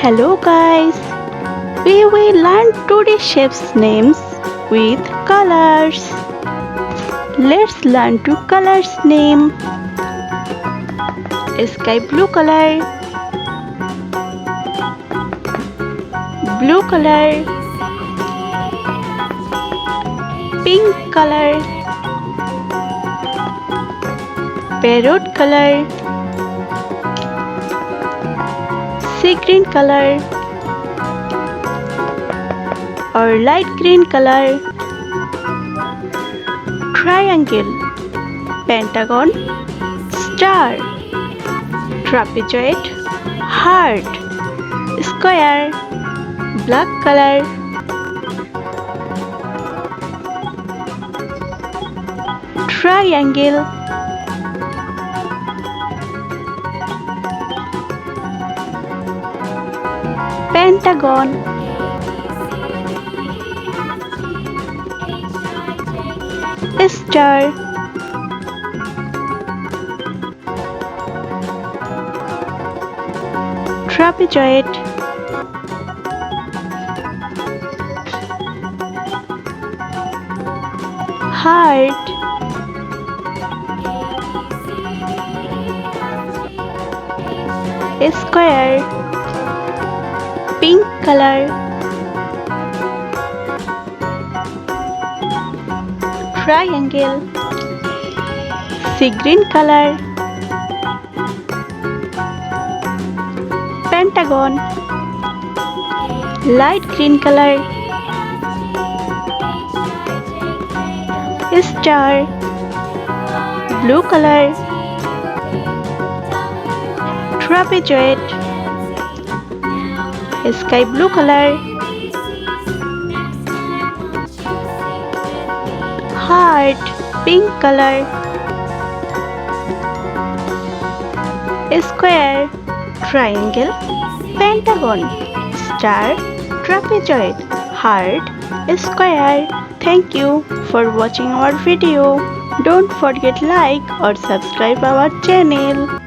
Hello guys, we will learn today shapes names with colors. Let's learn two colors name. Sky blue color, blue color, pink color, parrot color, sea green color or light green color, triangle, pentagon, star, trapezoid, heart, square, black color, triangle, pentagon, star, trapezoid, heart, square, pink color, triangle, sea green color, pentagon, light green color, star, blue color, trapezoid, sky blue color, heart, pink color, square, triangle, pentagon, star, trapezoid, heart, square. Thank you for watching our video. Don't forget like or subscribe our channel.